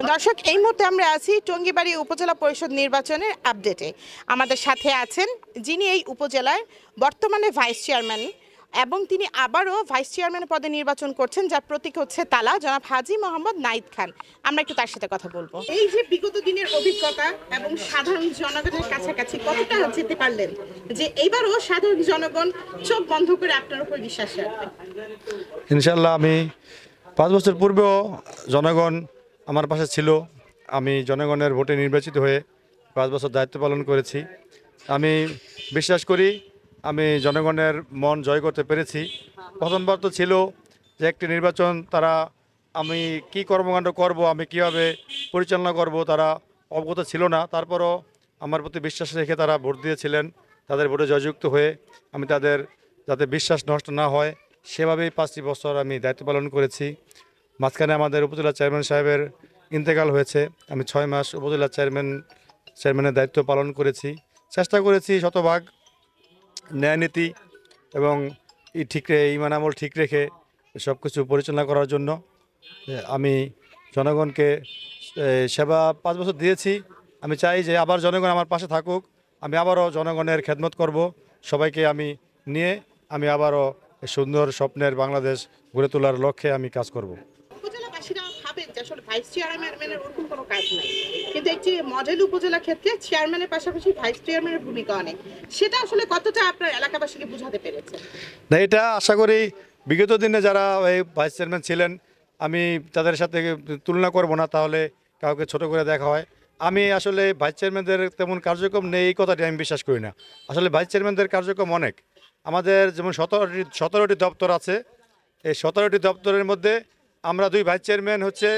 দর্শক, এই মুহূর্তে আমরা আছি টঙ্গীবাড়ি উপজেলা পরিষদ নির্বাচনের আপডেটে। আমাদের সাথে আছেন যিনি এই উপজেলার বর্তমানে ভাইস চেয়ারম্যান এবং তিনি আবারও ভাইস চেয়ারম্যান পদে নির্বাচন করছেন, যার প্রতীক হচ্ছে তালা, জনাব হাজী মোহাম্মদ নাহিদ খান। আমরা একটু তার সাথে কথা বলবো। এই যে বিগত দিনের অভিজ্ঞতা এবং সাধারণ জনগণের কাছাকাছি কতটা যেতে পারলেন যে এইবারও সাধারণ জনগণ চোখ বন্ধ করে আপনার উপর বিশ্বাস রাখবে? ইনশাল্লাহ আমি 5 বছর পূর্বেও জনগণ আমার পাশে ছিল। আমি জনগণের ভোটে নির্বাচিত হয়ে 5 বছর দায়িত্ব পালন করেছি। আমি বিশ্বাস করি আমি জনগণের মন জয় করতে পেরেছি। প্রথমবার তো ছিল যে একটি নির্বাচন, তারা আমি কি কর্মকাণ্ড করব, আমি কিভাবে পরিচালনা করব, তারা অবগত ছিল না। তারপরও আমার প্রতি বিশ্বাস রেখে তারা ভোট দিয়েছিলেন। তাদের ভোটে জয়যুক্ত হয়ে আমি তাদের যাতে বিশ্বাস নষ্ট না হয় সেভাবেই 5টি বছর আমি দায়িত্ব পালন করেছি। মাঝখানে আমাদের উপজেলা চেয়ারম্যান সাহেবের ইন্তেকাল হয়েছে। আমি 6 মাস উপজেলা চেয়ারম্যানের দায়িত্ব পালন করেছি। চেষ্টা করেছি শতভাগ ন্যায়নীতি এবং ইমান আমল ঠিক রেখে সব কিছু পরিচালনা করার জন্য। আমি জনগণকে সেবা 5 বছর দিয়েছি। আমি চাই যে আবার জনগণ আমার পাশে থাকুক। আমি আবারও জনগণের খেদমত করব। সবাইকে আমি নিয়ে আমি আবারও সুন্দর স্বপ্নের বাংলাদেশ গড়ে তোলার লক্ষ্যে আমি কাজ করব। উপজেলাবাসীরা ভাবেন যে আসলে ভাইস চেয়ারম্যানের ওরকম কোনো কাজ নাই, কিন্তু একটি মডেল উপজেলা ক্ষেত্রে চেয়ারম্যানের পাশাপাশি ভাইস চেয়ারম্যানের ভূমিকা অনেক। সেটা আসলে কতটা আপনার এলাকাবাসীকে বোঝাতে পেরেছে? না, এটা আশা করি বিগত দিনে যারা এই ভাইস চেয়ারম্যান ছিলেন আমি তাদের সাথে তুলনা করব না, তাহলে কাউকে ছোট করে দেখা হয়। আমি আসলে ভাইস চেয়ারম্যানদের তেমন কার্যক্রম নেই এই কথাটি আমি বিশ্বাস করি না। আসলে ভাইস চেয়ারম্যানদের কার্যক্রম অনেক। আমাদের যেমন 17টি দপ্তর আছে। এই 17টি দপ্তরের মধ্যে আমরা 2 ভাইস চেয়ারম্যান হচ্ছে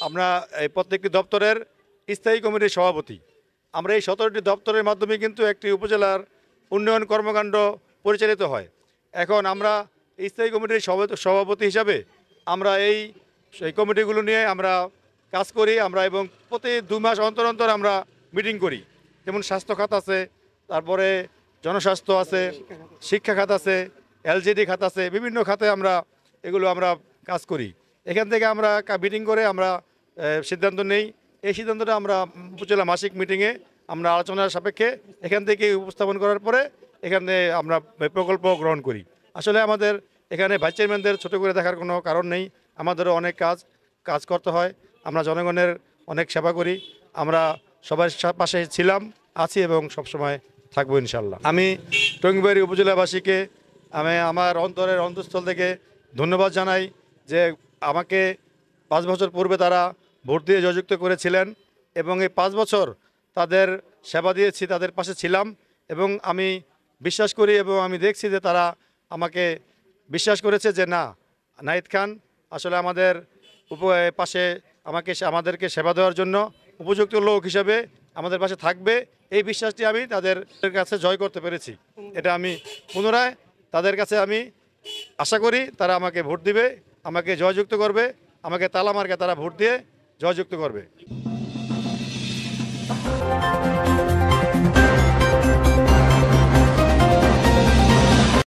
আমরা এই প্রত্যেকটি দপ্তরের স্থায়ী কমিটির সভাপতি। আমরা এই 17টি দপ্তরের মাধ্যমে কিন্তু একটি উপজেলার উন্নয়ন কর্মকাণ্ড পরিচালিত হয়। এখন আমরা স্থায়ী কমিটির সভাপতি হিসাবে আমরা এই কমিটিগুলো নিয়ে আমরা কাজ করি। আমরা এবং প্রতি 2 মাস অন্তর অন্তর আমরা মিটিং করি। যেমন স্বাস্থ্য খাত আছে, তারপরে জনস্বাস্থ্য আছে, শিক্ষা খাত আছে, এলজিডি খাত আছে, বিভিন্ন খাতে আমরা আমরা কাজ করি। এখান থেকে আমরা মিটিং করে আমরা সিদ্ধান্ত নেই। এই সিদ্ধান্তটা আমরা উপজেলা মাসিক মিটিংয়ে আমরা আলোচনার সাপেক্ষে এখান থেকে উপস্থাপন করার পরে এখানে আমরা প্রকল্প গ্রহণ করি। আসলে আমাদের এখানে ভাইস চেয়ারম্যানদের ছোটো করে দেখার কোনো কারণ নেই। আমাদেরও অনেক কাজ করতে হয়। আমরা জনগণের অনেক সেবা করি। আমরা সবার পাশে ছিলাম, আছি এবং সবসময় থাকবো ইনশাল্লাহ। আমি টঙ্গীবাড়ি উপজেলাবাসীকে আমি আমার অন্তঃস্থল থেকে ধন্যবাদ জানাই যে আমাকে 5 বছর পূর্বে তারা ভোট দিয়ে জয়যুক্ত করেছিলেন এবং এই 5 বছর তাদের সেবা দিয়েছি, তাদের পাশে ছিলাম এবং আমি বিশ্বাস করি এবং আমি দেখছি যে তারা আমাকে বিশ্বাস করেছে যে না, নাহিদ খান আসলে আমাদের পাশে আমাদেরকে সেবা দেওয়ার জন্য উপযুক্ত লোক হিসাবে আমাদের পাশে থাকবে। এই বিশ্বাসটি আমি তাদের কাছে জয় করতে পেরেছি। এটা আমি পুনরায় তাদের কাছে আমি আশা করি তারা আমাকে ভোট দিবে, আমাকে জয়যুক্ত করবে, আমাকে তালা মার্কে তারা ভোট দিয়ে জয়যুক্ত করবে।